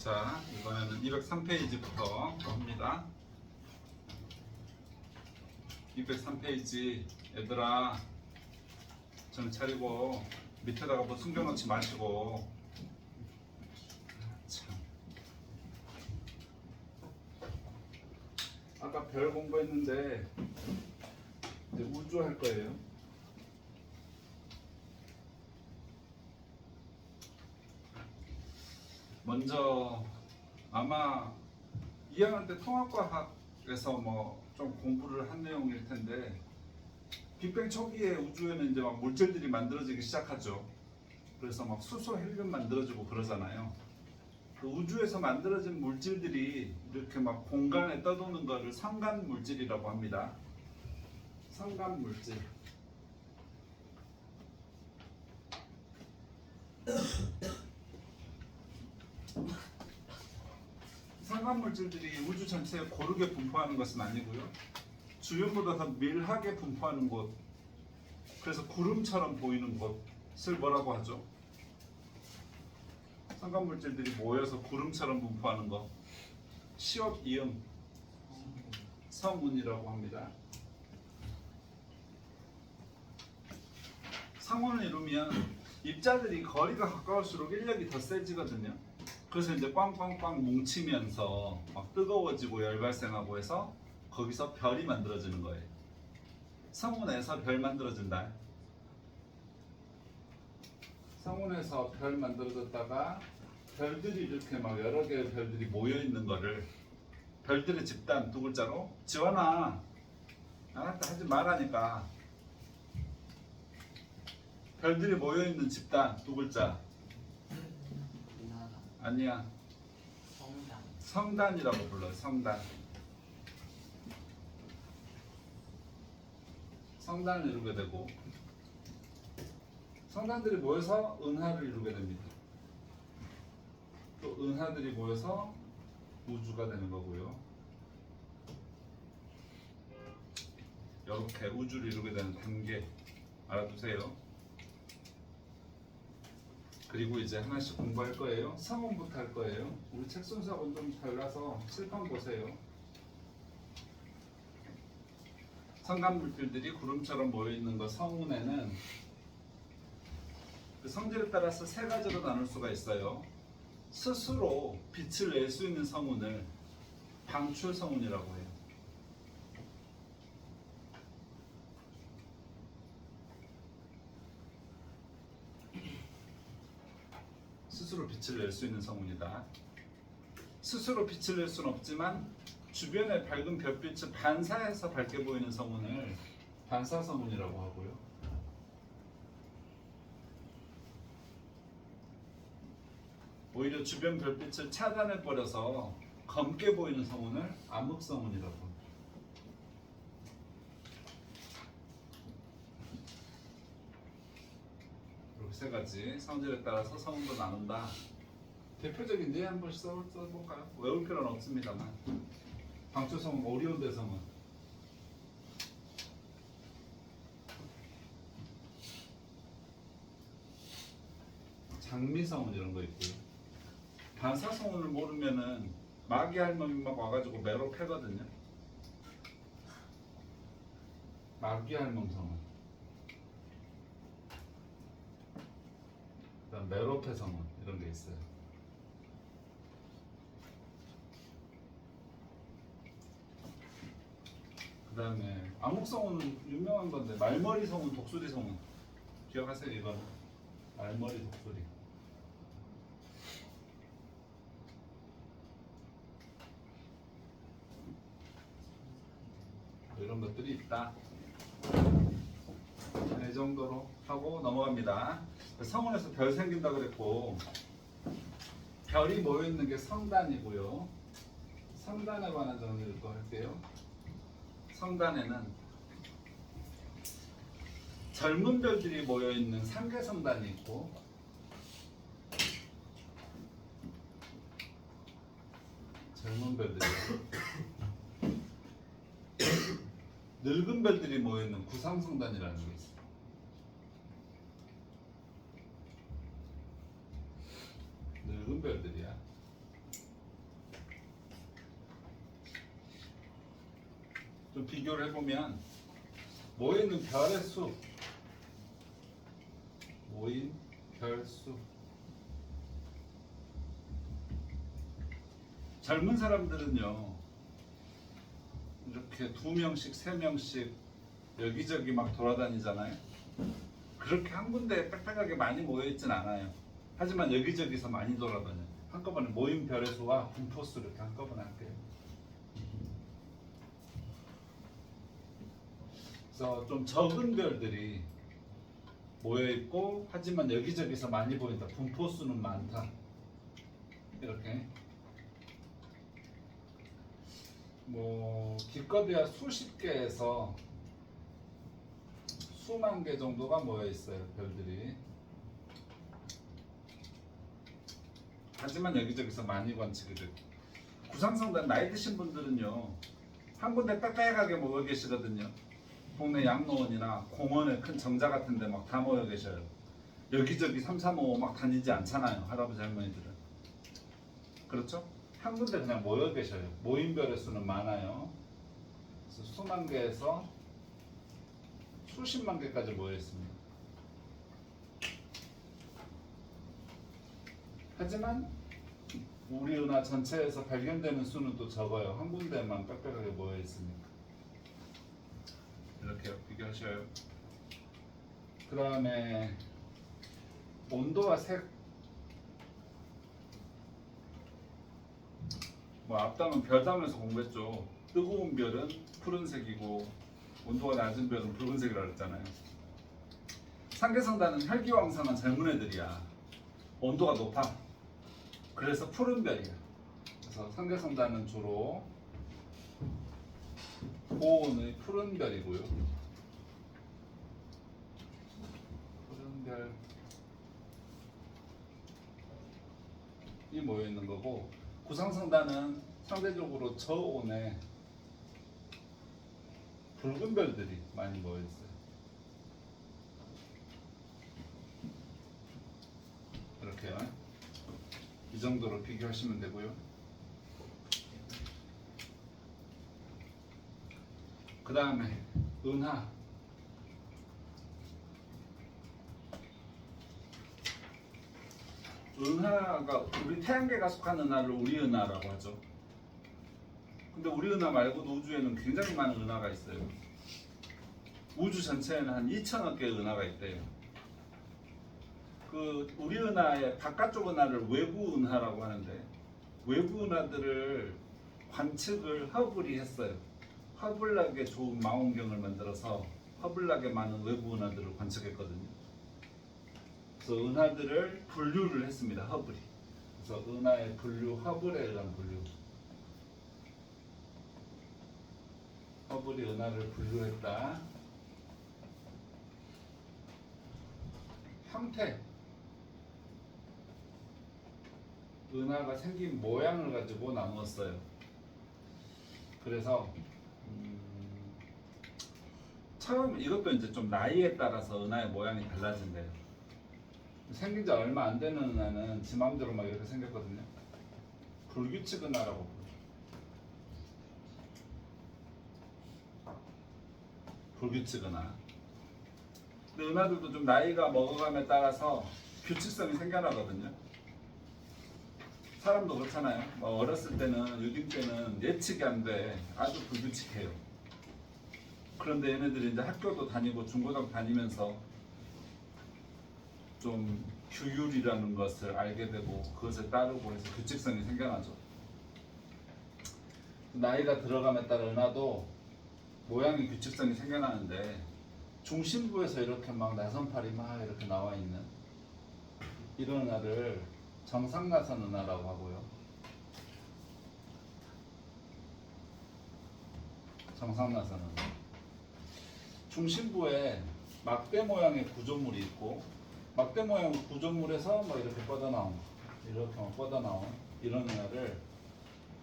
자, 이번에는 203페이지부터 합니다. 203페이지. 얘들아, 좀 차리고 밑에다가 뭐 숨겨놓지 마시고. 참. 아까 별 공부했는데 이제 우주 할 거예요. 먼저 아마 2학년 때 통합과학에서 뭐 좀 공부를 한 내용일 텐데, 빅뱅 초기에 우주에는 이제 막 물질들이 만들어지기 시작하죠. 그래서 막 수소, 헬륨 만들어지고 그러잖아요. 그 우주에서 만들어진 물질들이 이렇게 막 공간에 떠도는 거를 상간 물질이라고 합니다. 상간 물질. 상간 물질들이 우주 전체에 고르게 분포하는 것은 아니고요. 주변보다 더 밀하게 분포하는 곳, 그래서 구름처럼 보이는 곳을 뭐라고 하죠? 상간 물질들이 모여서 구름처럼 분포하는 것, 시옷 이음 성운이라고 합니다. 상운을 이루면 입자들이 거리가 가까울수록 인력이 더 세지거든요. 그래서 이제 꽝꽝꽝 뭉치면서 막 뜨거워지고 열 발생하고 해서 거기서 별이 만들어지는 거예요. 성운에서 별 만들어진다. 성운에서 별 만들어졌다가 별들이 이렇게 막 여러 개의 별들이 모여 있는 거를 별들의 집단 두 글자로 지원아, 알았다 하지 말라니까. 별들이 모여 있는 집단 두 글자. 아니야. 성단이라고 불러요. 성단. 성단을 이루게 되고, 성단들이 모여서 은하를 이루게 됩니다. 또 은하들이 모여서 우주가 되는 거고요. 이렇게 우주를 이루게 되는 단계 알아두세요. 그리고 이제 하나씩 공부할 거예요. 성운부터 할 거예요. 우리 책 순서하고는 좀 달라서 칠판 보세요. 성간 물질들이 구름처럼 모여 있는 거 성운에는 그 성질에 따라서 세 가지로 나눌 수가 있어요. 스스로 빛을 낼 수 있는 성운을 방출 성운이라고 해요. 스스로 빛을 낼 수 있는 성운이다. 스스로 빛을 낼 수는 없지만 주변의 밝은 별빛을 반사해서 밝게 보이는 성운을 반사성운이라고 하고요. 오히려 주변 별빛을 차단해버려서 검게 보이는 성운을 암흑성운이라고 합니다. 이렇게 세 가지 성질에 따라서 성운도 나눈다. 대표적인 예 한 번씩 써볼까요? 외울 필요는 없습니다만. 방초성운, 오리온 대성운. 장미성운 이런 거 있고요. 반사성운을 모르면은 마귀 할머니 막 와가지고 매로 패거든요. 마귀 할멈 성운. 그다음 매로패 성운 이런 게 있어요. 그 다음에 암흑성운은 유명한 건데 말머리 성운, 독수리 성운 기억하세요? 이건 말머리, 독수리. 이런 것들이 있다. 이 정도로 하고 넘어갑니다. 성운에서 별 생긴다 그랬고, 별이 모여있는 게 성단이고요. 성단에 관한 정리를 또 할게요. 성단에는 젊은 별들이 모여있는 상계성단이 있고, 젊은 별들이 늙은 별들이 모여있는 구상성단이라는 게 있어요. 늙은 별들이야. 좀 비교를 해보면 모이는 별의 수, 모인 별수. 젊은 사람들은요 이렇게 2명씩 3명씩 여기저기 막 돌아다니잖아요. 그렇게 한 군데에 빽빽하게 많이 모여있진 않아요. 하지만 여기저기서 많이 돌아다녀요. 한꺼번에 모인 별의 수와 분포수 이렇게 한꺼번에 할게요. 그래서 좀 적은 별들이 모여있고 하지만 여기저기서 많이 보인다. 분포수는 많다. 이렇게 뭐 기껏해야 수십 개에서 수만 개 정도가 모여 있어요. 별들이. 하지만 여기저기서 많이 관측이 되고 구상성단 나이 드신 분들은요 한 군데 빽빽하게 모여 계시거든요. 동네 양로원이나 공원에 큰 정자 같은 데 막 다 모여 계셔요. 여기저기 3, 3, 5 막 다니지 않잖아요. 할아버지 할머니들은. 그렇죠? 한 군데 그냥 모여 계셔요. 모임별의 수는 많아요. 그래서 수만 개에서 수십만 개까지 모여 있습니다. 하지만 우리 은하 전체에서 발견되는 수는 또 적어요. 한 군데만 빽빽하게 모여 있으니까. 이렇게 비교하셔요. 그 다음에 온도와 색. 뭐 앞담은 별담에서 공부했죠. 뜨거운 별은 푸른색이고 온도가 낮은 별은 붉은색이라고 했잖아요. 상계성단은 혈기왕성한 젊은 애들이야. 온도가 높아. 그래서 푸른 별이야. 그래서 상계성단은 주로 고온의 푸른 별이고요. 푸른 별이 모여 있는 거고, 구상성단은 상대적으로 저온의 붉은 별들이 많이 모여 있어요. 이렇게요. 이 정도로 비교하시면 되고요. 그 다음에 은하. 은하가 우리 태양계가 속한 은하를 우리 은하라고 하죠. 근데 우리 은하 말고도 우주에는 굉장히 많은 은하가 있어요. 우주 전체에는 한 2천억 개의 은하가 있대요. 그 우리 은하의 바깥쪽 은하를 외부 은하라고 하는데, 외부 은하들을 관측을 허블이 했어요. 허블락에 좋은 망원경을 만들어서 허블락에 많은 외부 은하들을 관측했거든요. 그래서 은하들을 분류를 했습니다. 허블이. 그래서 은하의 분류, 허블에 의한 분류. 허블이 은하를 분류했다. 형태. 은하가 생긴 모양을 가지고 나누었어요. 그래서 처음 이것도 이제 좀 나이에 따라서 은하의 모양이 달라진대요. 생긴 지 얼마 안 되는 은하는 지 마음대로 막 이렇게 생겼거든요. 불규칙 은하라고 부르죠. 불규칙 은하. 근데 은하들도 좀 나이가 먹어감에 따라서 규칙성이 생겨나거든요. 사람도 그렇잖아요. 뭐 어렸을 때는, 유딩 때는 예측이 안 돼. 아주 불규칙해요. 그런데 얘네들이 이제 학교도 다니고 중고등학교 다니면서 좀 규율이라는 것을 알게 되고 그것을 따르고 해서 규칙성이 생겨나죠. 나이가 들어감에 따라 은하도 모양의 규칙성이 생겨나는데, 중심부에서 이렇게 막 나선팔이 막 이렇게 나와 있는 이런 은하를 정상나선 은하라고 하고요. 정상나선 은하. 중심부에 막대 모양의 구조물이 있고, 막대 모양의 구조물에서 뭐 이렇게 뻗어나온, 이렇게 뻗어나온 이런 은하를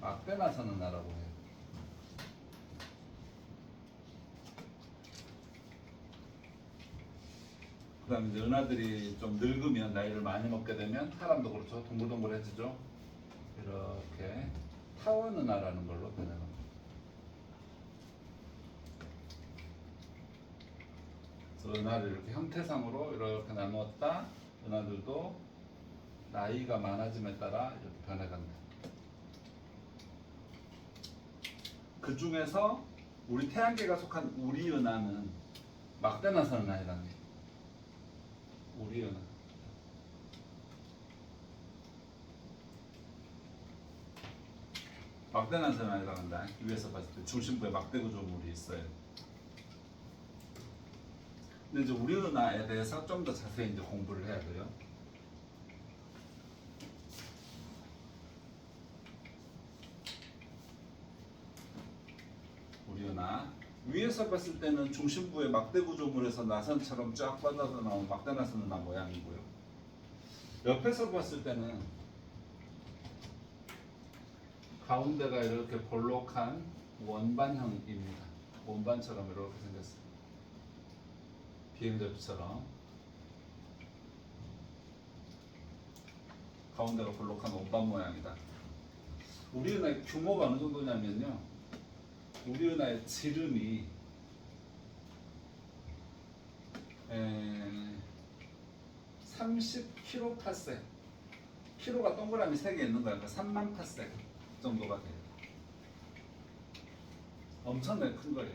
막대나선 은하라고 해요. 그 다음에 이제 은하들이 좀 늙으면, 나이를 많이 먹게 되면, 사람도 그렇죠. 동글동글해지죠. 이렇게 타원 은하라는 걸로 변해갑니다. 은하를 이렇게 형태상으로 이렇게 나누었다. 은하들도 나이가 많아짐에 따라 이렇게 변해간다. 그 중에서 우리 태양계가 속한 우리 은하는 막대나선 은하이라네. 우리 은하. 막대나선 은하라고 한다. 위에서 봤을 때 중심부에 막대 구조물이 있어요. 근데 이제 우리 은하에 대해서 좀 더 자세히 이제 공부를 해야 돼요. 우리 은하 위에서 봤을 때는 중심부에 막대 구조물에서 나선처럼 쫙 뻗어서 나온 막대나선 은하 모양이고요. 옆에서 봤을 때는 가운데가 이렇게 볼록한 원반형입니다. 원반처럼 이렇게 생겼어요. 비행접처럼 가운데가 볼록한 원반 모양이다. 우리 은하의 규모가 어느 정도냐면요, 우리 은하의 지름이 30kPa, 키로가 동그라미 3개 있는 거야. 3만 파섹 정도가 돼요. 엄청나게 큰 거예요.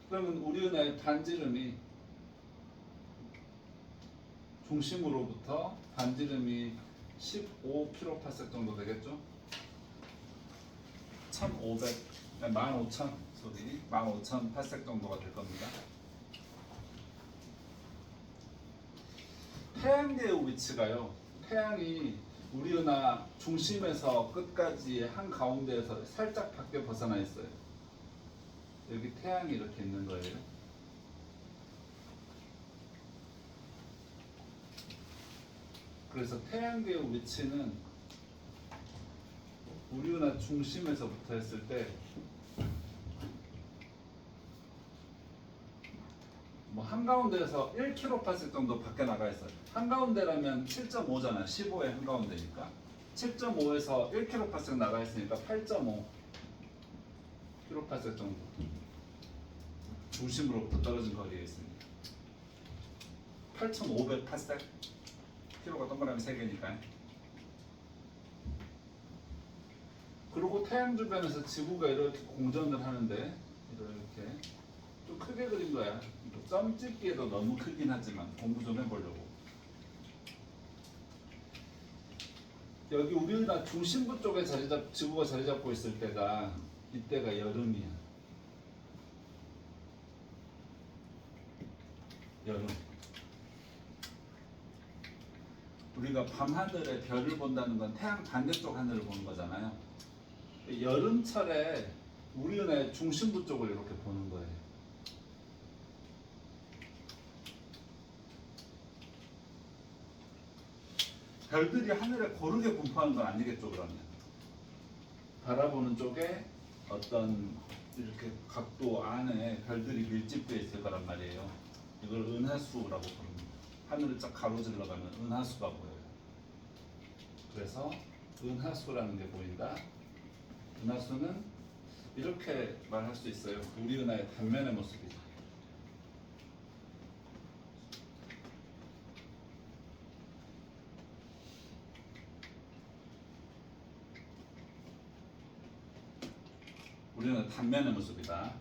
그러면 우리 은하의 반지름이 중심으로부터 반지름이 15kPa 정도 되겠죠? 15,000 파섹 정도가 될 겁니다. 태양계의 위치가요, 태양이 우리 은하 중심에서 끝까지 한 가운데에서 살짝 밖에 벗어나 있어요. 여기 태양이 이렇게 있는 거예요. 그래서 태양계의 위치는 우리 은하 중심에서부터 했을 때 뭐 한가운데에서 1kPa 정도 밖에 나가 있어요. 한가운데라면 7.5잖아요. 15의 한가운데니까 7.5에서 1kPa 나가 있으니까 8.5kPa 정도 중심으로부터 떨어진 거리에 있습니다. 8,500파섹, 키로가 동그라미 3개니까. 그리고 태양 주변에서 지구가 이렇게 공전을 하는데 이렇게 좀 크게 그린 거야. 점 찍기에도 너무 크긴 하지만 공부 좀 해보려고. 여기 우리 은하 중심부 쪽에 지구가 자리 잡고 있을 때가, 이때가 여름이야. 여름. 우리가 밤하늘에 별을 본다는 건 태양 반대쪽 하늘을 보는 거잖아요. 여름철에 우리 은하의 중심부 쪽을 이렇게 보는 거예요. 별들이 하늘에 고르게 분포하는 건 아니겠죠, 그러면? 바라보는 쪽에 어떤 이렇게 각도 안에 별들이 밀집되어 있을 거란 말이에요. 이걸 은하수라고 부릅니다. 하늘을 쫙 가로질러 가면 은하수가 보여요. 그래서 은하수라는 게 보인다. 은하수는 이렇게 말할 수 있어요. 우리 은하의 단면의 모습이죠. 우리는 단면의 모습이다.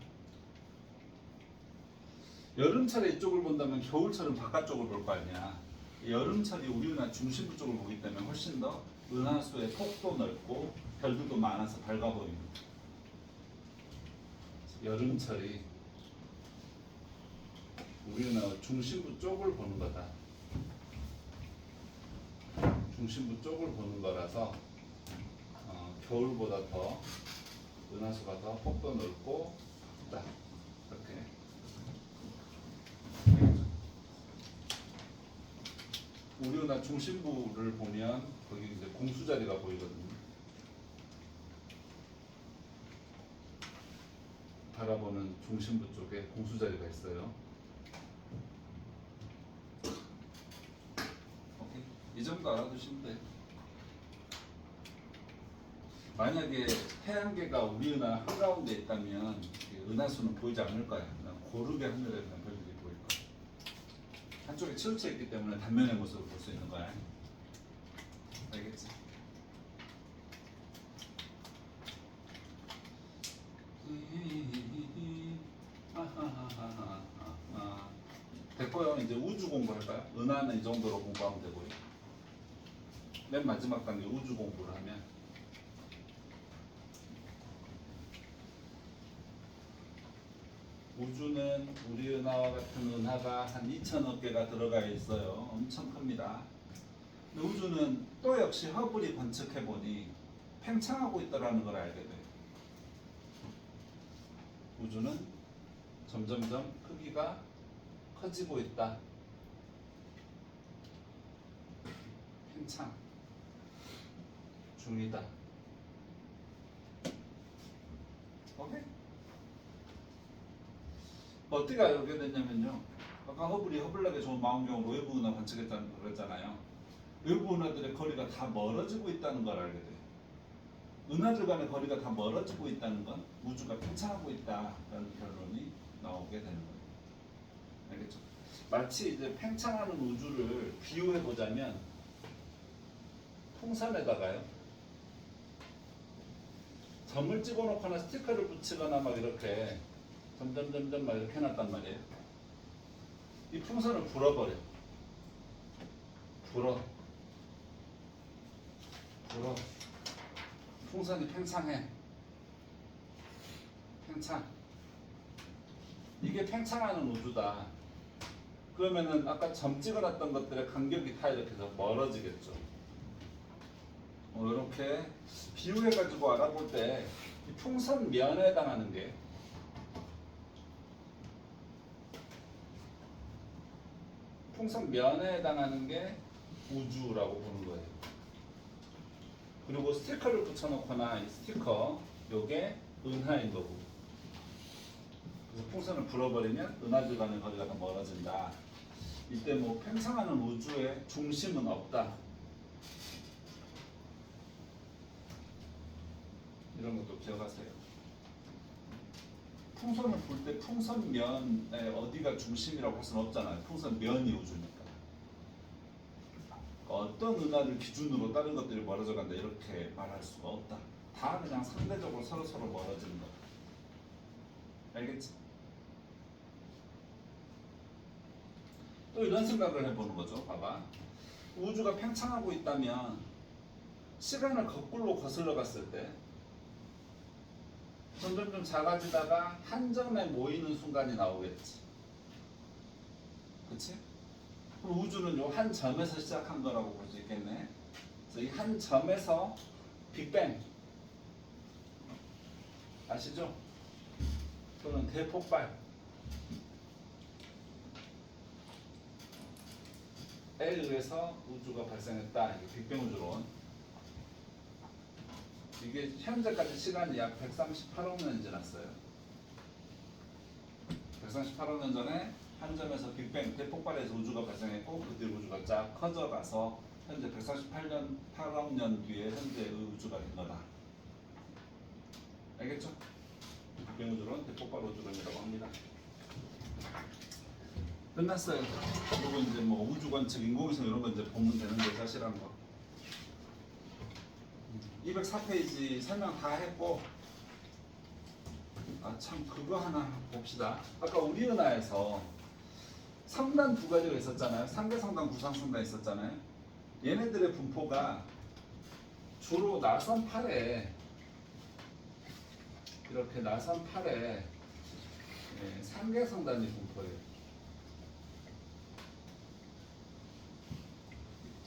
여름철에 이쪽을 본다면 겨울철은 바깥쪽을 볼 거 아니야. 여름철이 우리 은하 중심부 쪽을 보기 때문에 훨씬 더 은하수의 폭도 넓고 별들도 많아서 밝아 보입니다. 여름철이 우리 은하 중심부 쪽을 보는 거다. 중심부 쪽을 보는 거라서 겨울보다 더 은하수가 더 폭도 넓고 좁다. 이렇게. 우리 은하 중심부를 보면 거기 이제 공수자리가 보이거든요. 바라보는 중심부 쪽에 공수자리가 있어요. 오케이. 이 정도 알아두시면 돼요. 만약에 태양계가 우리 은하 한가운데 있다면 은하수는 보이지 않을 거야. 그냥 고르게 하늘에 그냥 한쪽에 치우쳐 있기 때문에 단면의 모습을 볼 수 있는 거야. 알겠지? 됐고요. 이제 우주 공부할까요? 은하는 이 정도로 공부하면 되고요. 맨 마지막 단계 우주 공부를 하면 우주는 우리 은하와 같은 은하가 한 2천억 개가 들어가 있어요. 엄청 큽니다. 근데 우주는 또 역시 허블이 관측해보니 팽창하고 있다는 걸 알게 돼요. 우주는 점점점 크기가 커지고 있다. 팽창 중이다. 오케이? 어떻게 알게 됐냐면요. 아까 허블이 허블락의 좋은 망원경으로 외부 은하 관측했다는 그랬잖아요. 외부 은하들의 거리가 다 멀어지고 있다는 걸 알게 돼요. 은하들 간의 거리가 다 멀어지고 있다는 건 우주가 팽창하고 있다라는 결론이 나오게 되는 거예요. 알겠죠? 마치 이제 팽창하는 우주를 비유해 보자면 풍선에다가요 점을 찍어놓거나 스티커를 붙이거나 막 이렇게 점점점점 막 이렇게 해놨단 말이에요. 이 풍선을 불어버려. 불어. 풍선이 팽창해. 팽창. 이게 팽창하는 우주다. 그러면은 아까 점 찍어놨던 것들의 간격이 다 이렇게 해서 멀어지겠죠. 이렇게 비유해가지고 알아볼 때 이 풍선 면에 해당하는 게 풍선 면에 해당하는 게 우주라고 보는 거예요. 그리고 스티커를 붙여놓거나 이 스티커 요게 은하인 거고. 그래서 풍선을 불어버리면 은하들 간의 거리가 더 멀어진다. 이때 뭐 팽창하는 우주의 중심은 없다. 이런 것도 기억하세요. 풍선을 불 때 풍선 면에 어디가 중심이라고 할 수는 없잖아요. 풍선 면이 우주니까. 어떤 은하를 기준으로 다른 것들이 멀어져 간다 이렇게 말할 수가 없다. 다 그냥 상대적으로 서로 멀어지는 거다. 알겠지? 또 이런 생각을 해보는 거죠. 봐봐. 우주가 팽창하고 있다면 시간을 거꾸로 거슬러 갔을 때 점점 작아지다가 한 점에 모이는 순간이 나오겠지. 그치? 그럼 우주는 요 한 점에서 시작한 거라고 볼 수 있겠네. 그래서 이 한 점에서 빅뱅 아시죠? 또는 대폭발 에 의해서 우주가 발생했다. 이게 빅뱅 우주론. 이게 현재까지 시간이 약 138억 년이 지났어요. 138억 년 전에 한 점에서 빅뱅 대폭발해서 우주가 발생했고 그때 우주가 쫙 커져가서 현재 148억 년 뒤에 현재의 우주가 된 거다. 알겠죠? 빅뱅 우주론, 대폭발 우주론이라고 합니다. 끝났어요. 그리고 이제 뭐 우주 관측, 인공위성 이런 거 이제 보면 되는데 사실한 거. 204페이지 설명 다 했고, 참 그거 하나 봅시다. 아까 우리 은하에서 성단 두 가지가 있었잖아요. 상계성단, 구상성단 있었잖아요. 얘네들의 분포가 주로 나선 팔에 이렇게 나선 팔에 상계성단이 분포예요.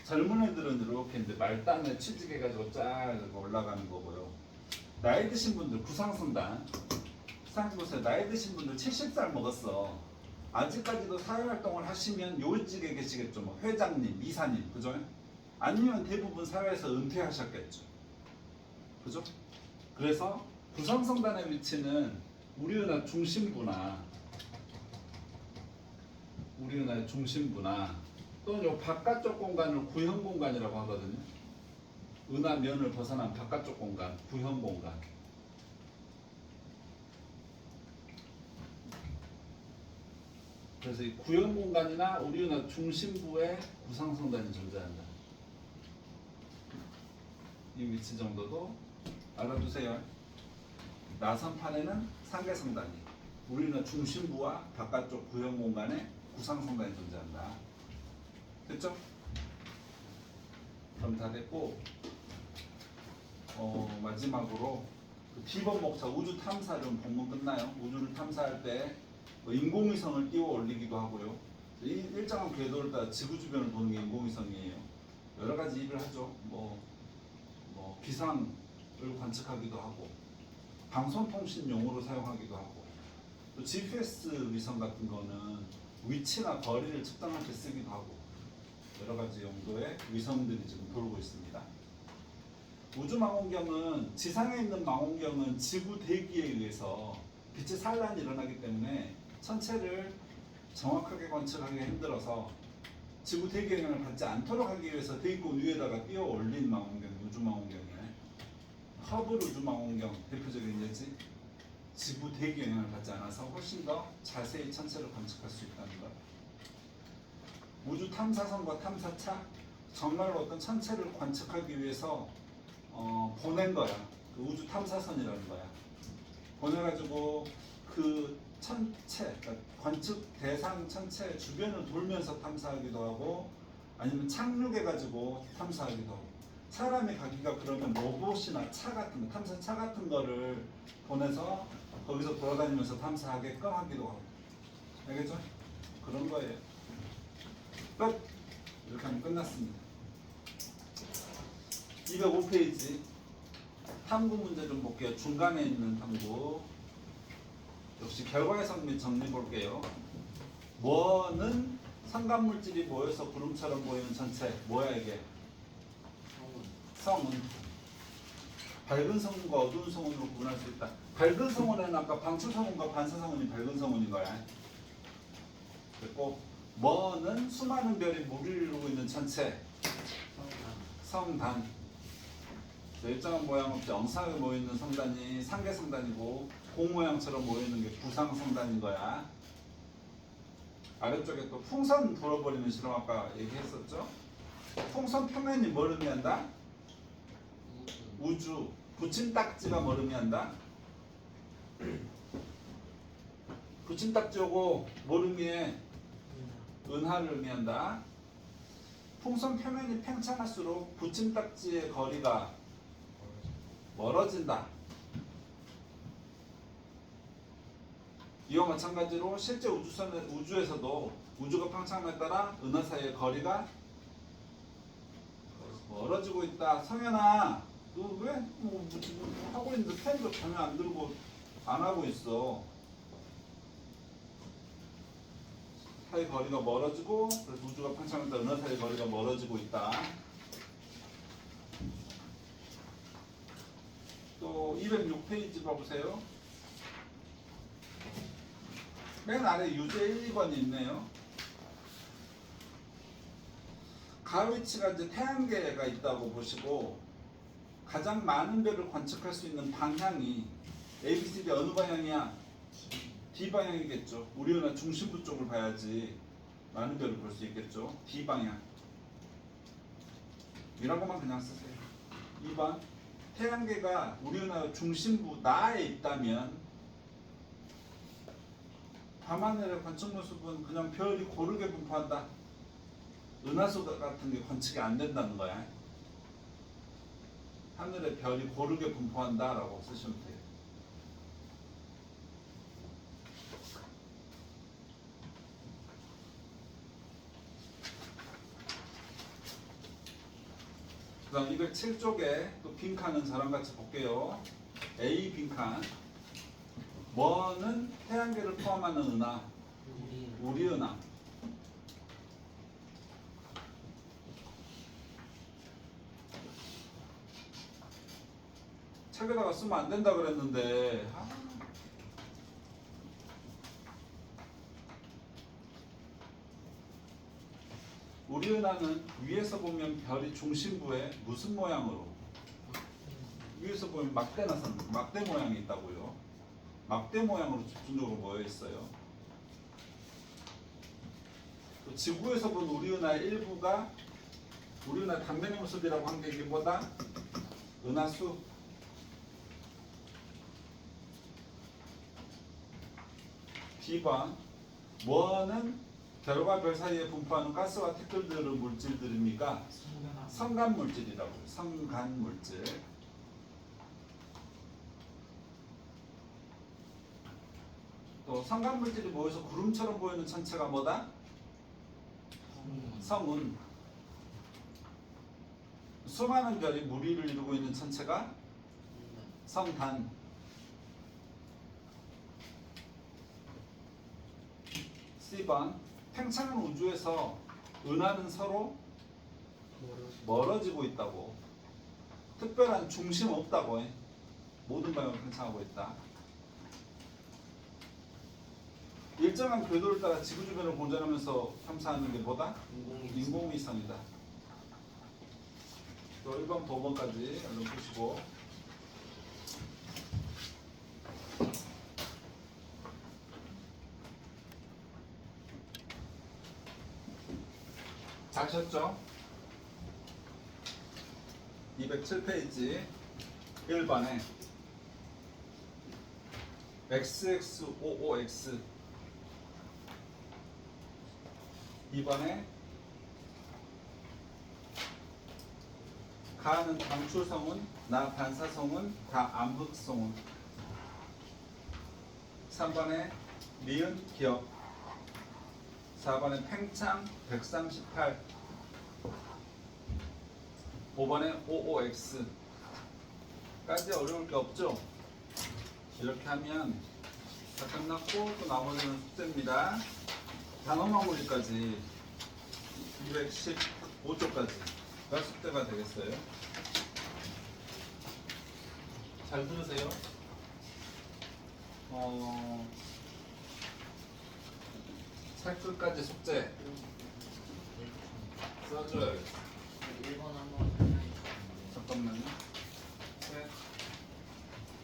젊은 애들은 이렇게 이제 말단에 취직해가지고 쫙 올라가는 거고요. 나이 드신 분들 구상성단 생각해보세요. 나이 드신 분들 70살 먹었어. 아직까지도 사회활동을 하시면 요직에 계시겠죠. 뭐 회장님, 이사님, 그죠? 아니면 대부분 사회에서 은퇴하셨겠죠. 그죠? 그래서 구상성단의 위치는 우리 은하 중심부나 또는 요 바깥쪽 공간을 구형 공간이라고 하거든요. 은하 면을 벗어난 바깥쪽 공간, 구형 공간. 그래서 이 구형 공간이나 우리은하 중심부에 구상성단이 존재한다. 이 위치 정도도 알아두세요. 나선판에는 상계성단이, 우리은하 중심부와 바깥쪽 구형 공간에 구상성단이 존재한다. 됐죠? 그럼 다 됐고, 마지막으로 그 B번 목차 우주 탐사는 본문 끝나요. 우주를 탐사할 때 인공위성을 띄워 올리기도 하고요. 일정한 궤도를 따라 지구 주변을 도는 게 인공위성이에요. 여러 가지 일을 하죠. 뭐 기상을 관측하기도 하고, 방송통신용으로 사용하기도 하고, 또 GPS 위성 같은 거는 위치나 거리를 측정할 때 쓰기도 하고, 여러 가지 용도의 위성들이 지금 돌고 있습니다. 우주망원경은 지상에 있는 망원경은 지구 대기에 의해서 빛의 산란이 일어나기 때문에 천체를 정확하게 관측하기 힘들어서 지구 대기 영향을 받지 않도록 하기 위해서 대기권 위에다가 띄어 올린 망원경이 우주망원경이에요. 허블 우주망원경 대표적인 예지, 지구 대기 영향을 받지 않아서 훨씬 더 자세히 천체를 관측할 수 있다는 것. 우주 탐사선과 탐사차, 정말로 어떤 천체를 관측하기 위해서 보낸 거야. 그 우주 탐사선이라는 거야. 보내가지고 그 천체, 그러니까 관측 대상 천체 주변을 돌면서 탐사하기도 하고, 아니면 착륙해가지고 탐사하기도 하고. 사람이 가기가 그러면 로봇이나 차 같은 거, 탐사차 같은 거를 보내서 거기서 돌아다니면서 탐사하게끔 하기도 하고. 알겠죠? 그런 거예요. 끝! 이렇게 하면 끝났습니다. 205페이지 탐구 문제 좀 볼게요. 중간에 있는 탐구. 역시 결과해석 및 정리 볼게요. 뭐는 산간물질이 모여서 구름처럼 보이는 전체. 뭐야 이게? 성운. 밝은 성운과 어두운 성운으로 구분할 수 있다. 밝은 성운에는 아까 방출성운과 반사성운이 밝은 성운인 거야. 그리고 뭐는 수많은 별이 무리를 이루고 있는 전체. 성단. 일정한 모양 없이 엉성하게 모여있는 성단이 상계성단이고, 공 모양처럼 모여있는 게 구상성단인 거야. 아래쪽에 또 풍선 불어버리는 실험 아까 얘기했었죠. 풍선 표면이 뭘 의미한다? 우주. 붙임딱지가 뭘 의미한다? 붙임딱지 오고 뭘 의미해? 은하를 의미한다. 풍선 표면이 팽창할수록 붙임딱지의 거리가 멀어진다. 이와 마찬가지로 실제 우주에서도 우주가 팽창함에 따라 은하 사이의 거리가 멀어지고 있다. 성현아, 너 왜 하고 있는데 펜도 전혀 안 들고 안 하고 있어? 사이 거리가 멀어지고, 그래서 우주가 팽창함에 따라 은하 사이의 거리가 멀어지고 있다. 또 206페이지 봐보세요. 맨 아래 유제 1, 2번이 있네요. 가위치가 이제 태양계가 있다고 보시고, 가장 많은 별을 관측할 수 있는 방향이 A, B, C, D 어느 방향이야? D 방향이겠죠. 우리은하 중심부 쪽을 봐야지 많은 별을 볼 수 있겠죠. D 방향. 이런 것만 그냥 쓰세요. 2번. 태양계가 우리은하 중심부 나에 있다면 밤하늘의 관측 모습은 그냥 별이 고르게 분포한다. 은하수 같은 게 관측이 안 된다는 거야. 하늘에 별이 고르게 분포한다 라고 쓰시면 돼요. 그 다음 207쪽에 또 빈칸은 저랑 같이 볼게요. A 빈칸. 뭐는 태양계를 포함하는 은하? 우리은하. 책에다가 쓰면 안 된다 그랬는데. 우리은하는 위에서 보면 별이 중심부에 무슨 모양으로? 위에서 보면 막대 모양이 있다고요. 막대 모양으로 집중적으로 모여 있어요. 지구에서 본 우리 은하의 일부가 우리 은하 단면의 모습이라고 한 게 이게 뭐다? 은하수. B번 뭐는 별과 별 사이에 분포하는 가스와 티끌들은 물질들입니까? 성간 물질이라고 해요. 성간 물질. 또 성간 물질이 모여서 구름처럼 보이는 천체가 뭐다? 성운. 수많은 별이 무리를 이루고 있는 천체가 성단. C번 팽창한 우주에서 은하는 서로 멀어지고 있다고. 특별한 중심 없다고. 모든 방향으로 팽창하고 있다. 일정한 궤도를 따라 지구 주변을 공전하면서 탐사하는 게 뭐다? 인공위성이다. 또 1번, 5번까지 얼른 보시고. 자셨죠? 207페이지 1번에 XXOOX 2번에 가는 방출성운, 나 반사성운, 다 암흑성운. 3번에 니은 기억. 4번에 팽창 138. 5번에 OOX. 까지 어려울 게 없죠? 이렇게 하면 다 끝났고 또 나머지는 숙제입니다. 단어 마무리까지 215쪽까지가 숙제가 되겠어요. 잘 들으세요. 책 끝까지 숙제 써줘야겠어. 1번 한번 잠깐만요. 책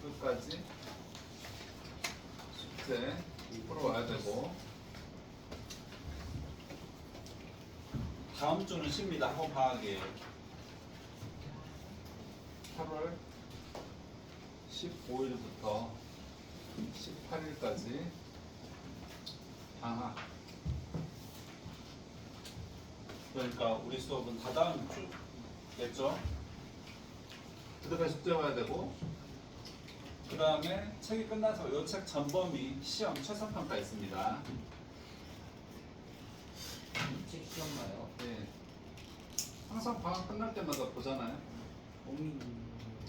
끝까지 숙제 풀어와야 되고, 다음 주는 쉽니다. 학원 방학이에요. 8월 15일부터 18일까지 방학. 그러니까 우리 수업은 다 다음 주겠죠? 그때까지 숙제 와야 되고, 그 다음에 책이 끝나서 이 책 전범위 시험 최선평가 있습니다. 책 시험 봐요. 네. 항상 방학 끝날 때마다 보잖아요. 고민.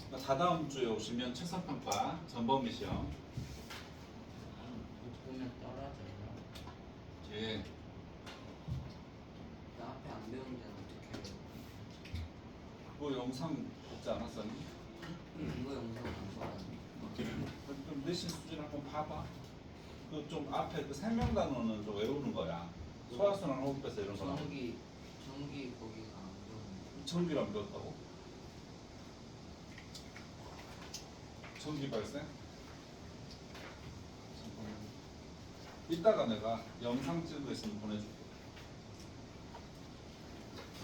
그러니까 다다음 주에 오시면 최선평가 전범위 시험. 보면 떨어져요. 예. 나 앞에 안 배운 데는 어떻게 해요? 그거 영상 보지 않았었니? 이거 영상 안 봐가지고. 좀 내신 수준 한번 봐봐. 그 좀 앞에 그 생명 단어는 좀 외우는 거야. 소화순환 호흡배서 이런 거. 전기 거기가 안 배우는. 전기를 안 배웠다고? 전기 발생? 잠깐만. 이따가 내가 영상 찍은 거 있으면 보내줄게.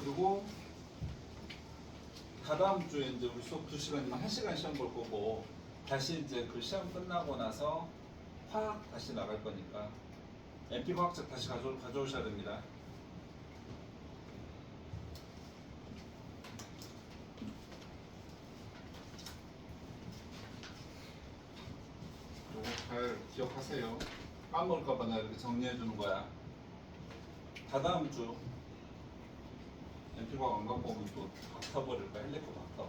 그리고 다다음 주에 이제 우리 수업 2시간이면 1시간 시험 볼 거고, 다시 이제 그 시험 끝나고 나서 화학 다시 나갈 거니까 MP 과학책 다시 가져오셔야 됩니다. 요거 잘 기억하세요. 까먹을까봐 내가 이렇게 정리해 주는 거야. 다다음 주 MP 과학 안 갖고 오면 또 박타버릴까? 헬리코 박타.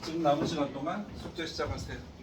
지금 남은 시간 동안 숙제 시작하세요.